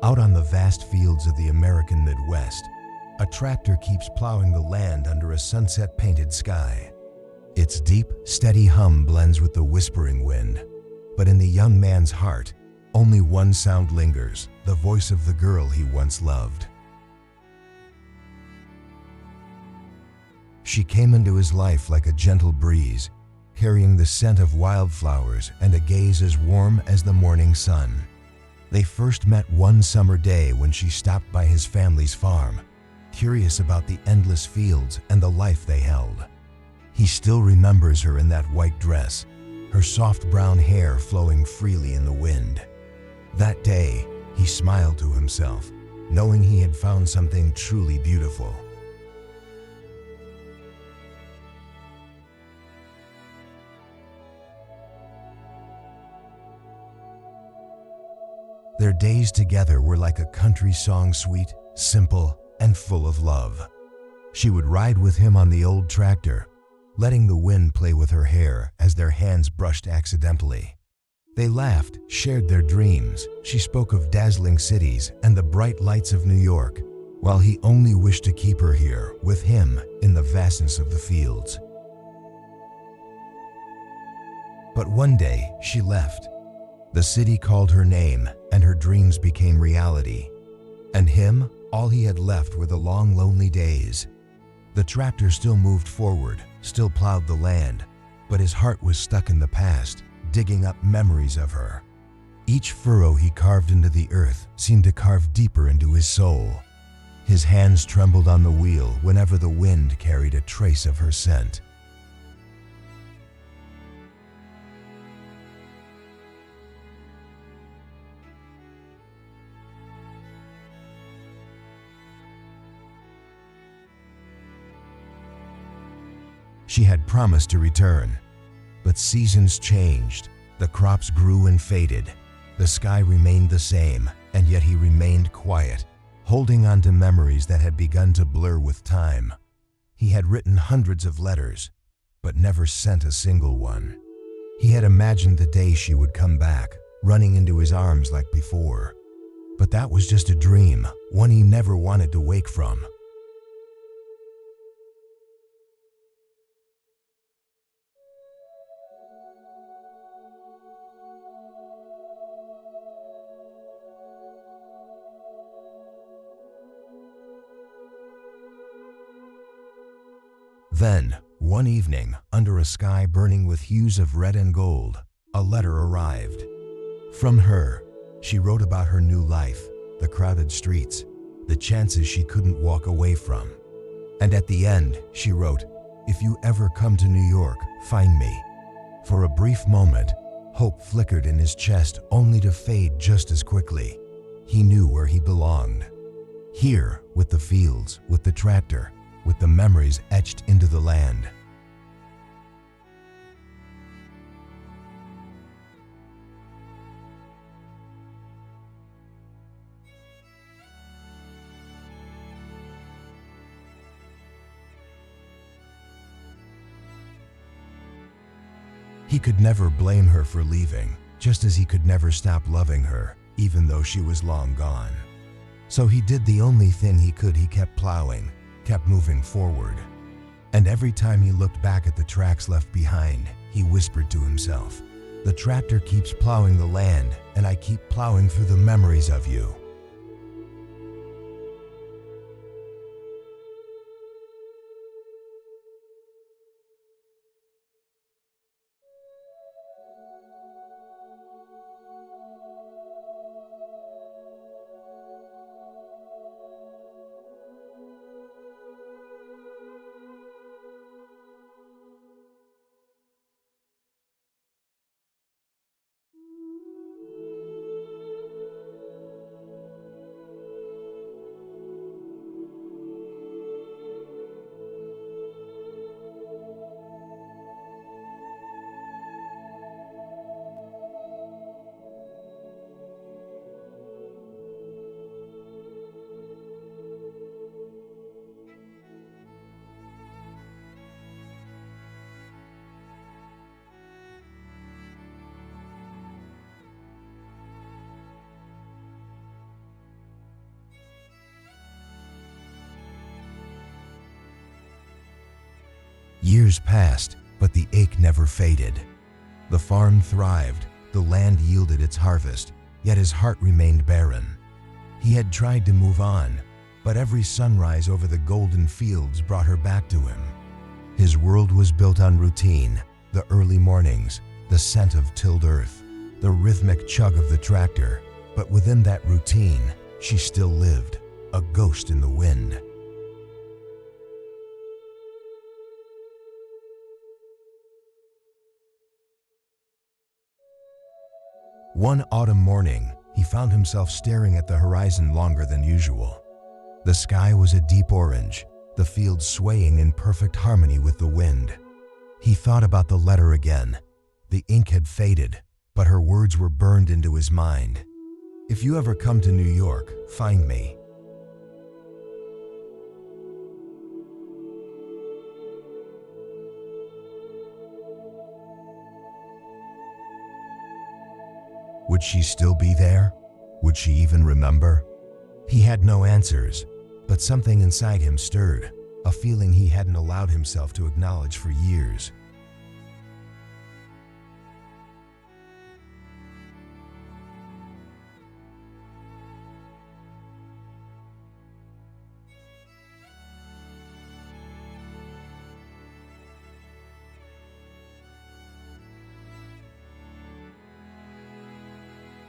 Out on the vast fields of the American Midwest, a tractor keeps plowing the land under a sunset-painted sky. Its deep, steady hum blends with the whispering wind. But in the young man's heart, only one sound lingers, the voice of the girl he once loved. She came into his life like a gentle breeze, carrying the scent of wildflowers and a gaze as warm as the morning sun. They first met one summer day when she stopped by his family's farm, curious about the endless fields and the life they held. He still remembers her in that white dress, her soft brown hair flowing freely in the wind. That day, he smiled to himself, knowing he had found something truly beautiful. Their days together were like a country song, sweet, simple, and full of love. She would ride with him on the old tractor, letting the wind play with her hair as their hands brushed accidentally. They laughed, shared their dreams. She spoke of dazzling cities and the bright lights of New York, while he only wished to keep her here with him in the vastness of the fields. But one day, she left. The city called her name, and her dreams became reality. And him, all he had left were the long, lonely days. The tractor still moved forward, still plowed the land, but his heart was stuck in the past, digging up memories of her. Each furrow he carved into the earth seemed to carve deeper into his soul. His hands trembled on the wheel whenever the wind carried a trace of her scent. She had promised to return, but seasons changed. The crops grew and faded. The sky remained the same, and yet he remained quiet, holding on to memories that had begun to blur with time. He had written hundreds of letters, but never sent a single one. He had imagined the day she would come back, running into his arms like before. But that was just a dream, one he never wanted to wake from. Then, one evening, under a sky burning with hues of red and gold, a letter arrived. From her, she wrote about her new life, the crowded streets, the chances she couldn't walk away from. And at the end, she wrote, "If you ever come to New York, find me." For a brief moment, hope flickered in his chest only to fade just as quickly. He knew where he belonged. Here, with the fields, with the tractor, with the memories etched into the land. He could never blame her for leaving, just as he could never stop loving her, even though she was long gone. So he did the only thing he could. He kept plowing, kept moving forward. And every time he looked back at the tracks left behind, he whispered to himself, "The tractor keeps plowing the land, and I keep plowing through the memories of you." Years passed, but the ache never faded. The farm thrived, the land yielded its harvest, yet his heart remained barren. He had tried to move on, but every sunrise over the golden fields brought her back to him. His world was built on routine, the early mornings, the scent of tilled earth, the rhythmic chug of the tractor, but within that routine, she still lived, a ghost in the wind. One autumn morning, he found himself staring at the horizon longer than usual. The sky was a deep orange, the fields swaying in perfect harmony with the wind. He thought about the letter again. The ink had faded, but her words were burned into his mind. "If you ever come to New York, find me." Would she still be there? Would she even remember? He had no answers, but something inside him stirred, a feeling he hadn't allowed himself to acknowledge for years.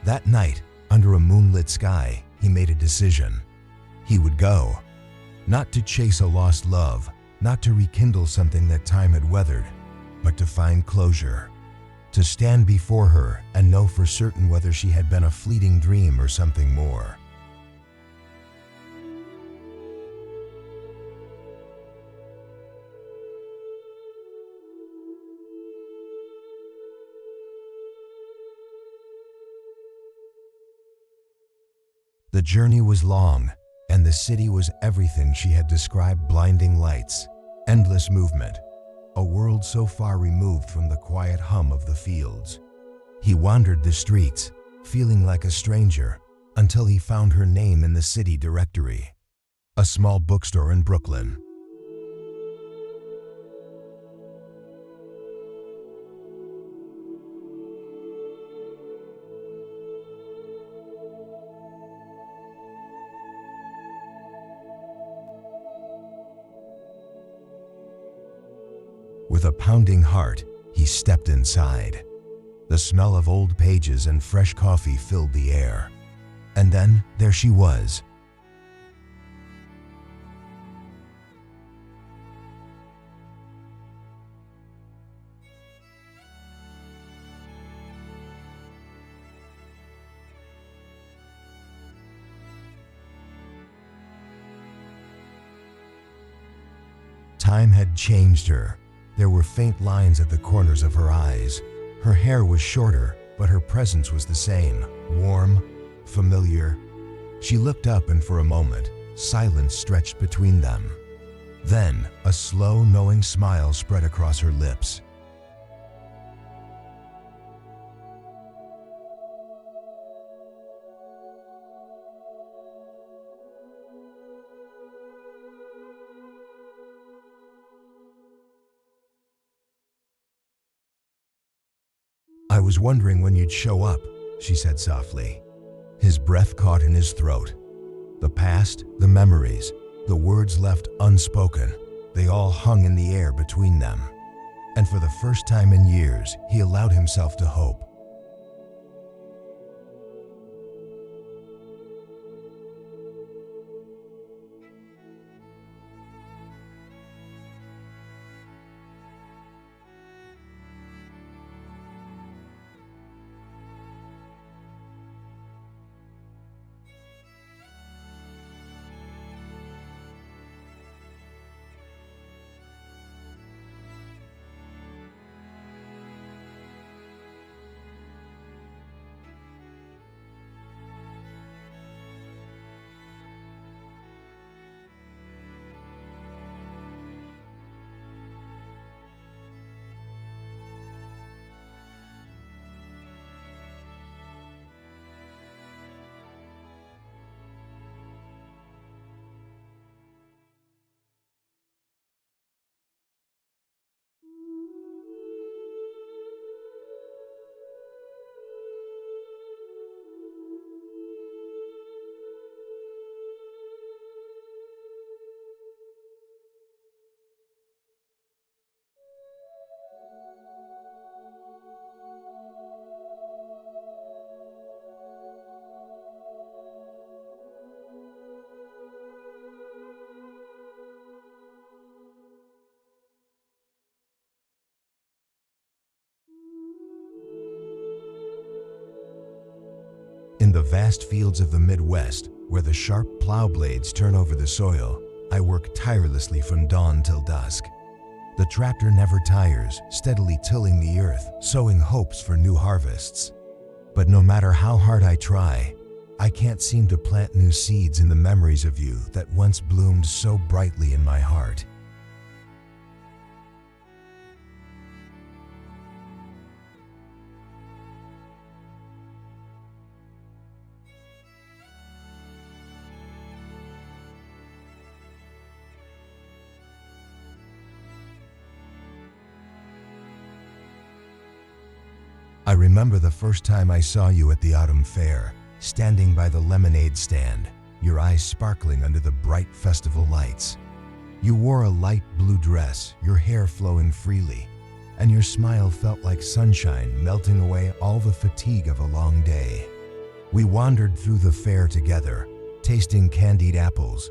That night, under a moonlit sky, he made a decision. He would go. Not to chase a lost love, not to rekindle something that time had weathered, but to find closure. To stand before her and know for certain whether she had been a fleeting dream or something more. The journey was long, and the city was everything she had described: blinding lights, endless movement, a world so far removed from the quiet hum of the fields. He wandered the streets, feeling like a stranger, until he found her name in the city directory. A small bookstore in Brooklyn. With a pounding heart, he stepped inside. The smell of old pages and fresh coffee filled the air. And then there she was. Time had changed her. There were faint lines at the corners of her eyes. Her hair was shorter, but her presence was the same, warm, familiar. She looked up, and for a moment, silence stretched between them. Then, a slow, knowing smile spread across her lips. "I was wondering when you'd show up," she said softly. His breath caught in his throat. The past, the memories, the words left unspoken, they all hung in the air between them. And for the first time in years, he allowed himself to hope. In the vast fields of the Midwest, where the sharp plow blades turn over the soil, I work tirelessly from dawn till dusk. The tractor never tires, steadily tilling the earth, sowing hopes for new harvests. But no matter how hard I try, I can't seem to plant new seeds in the memories of you that once bloomed so brightly in my heart. I remember the first time I saw you at the autumn fair, standing by the lemonade stand, your eyes sparkling under the bright festival lights. You wore a light blue dress, your hair flowing freely, and your smile felt like sunshine melting away all the fatigue of a long day. We wandered through the fair together, tasting candied apples,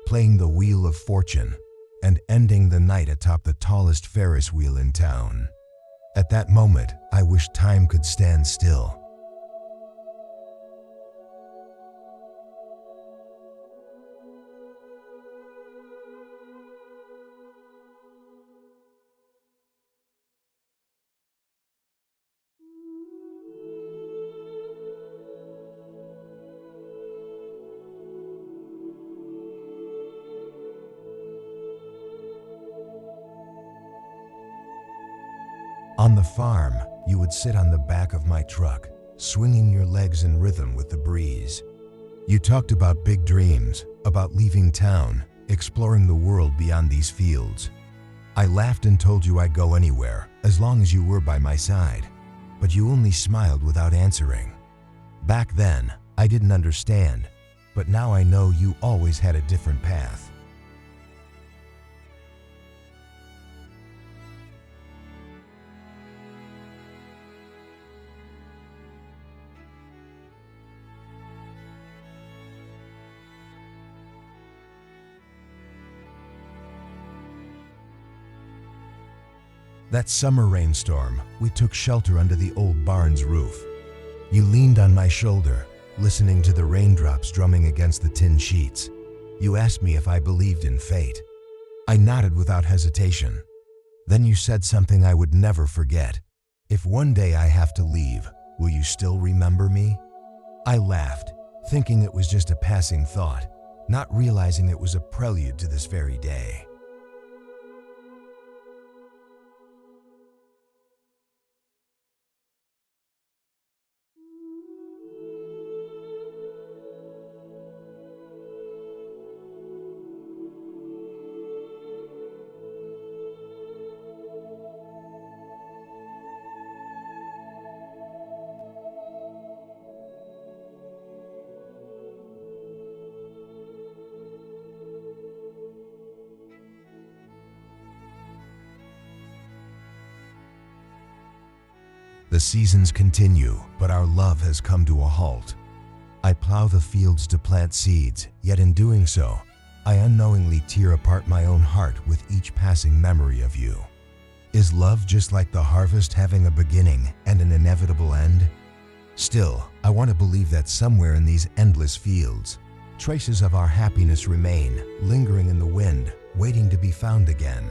playing the Wheel of Fortune, and ending the night atop the tallest Ferris wheel in town. At that moment, I wished time could stand still. On the farm, you would sit on the back of my truck, swinging your legs in rhythm with the breeze. You talked about big dreams, about leaving town, exploring the world beyond these fields. I laughed and told you I'd go anywhere, as long as you were by my side, but you only smiled without answering. Back then, I didn't understand, but now I know you always had a different path. That summer rainstorm, we took shelter under the old barn's roof. You leaned on my shoulder, listening to the raindrops drumming against the tin sheets. You asked me if I believed in fate. I nodded without hesitation. Then you said something I would never forget. If one day I have to leave, will you still remember me? I laughed, thinking it was just a passing thought, not realizing it was a prelude to this very day. The seasons continue, but our love has come to a halt. I plow the fields to plant seeds, yet in doing so, I unknowingly tear apart my own heart with each passing memory of you. Is love just like the harvest, having a beginning and an inevitable end? Still, I want to believe that somewhere in these endless fields, traces of our happiness remain, lingering in the wind, waiting to be found again.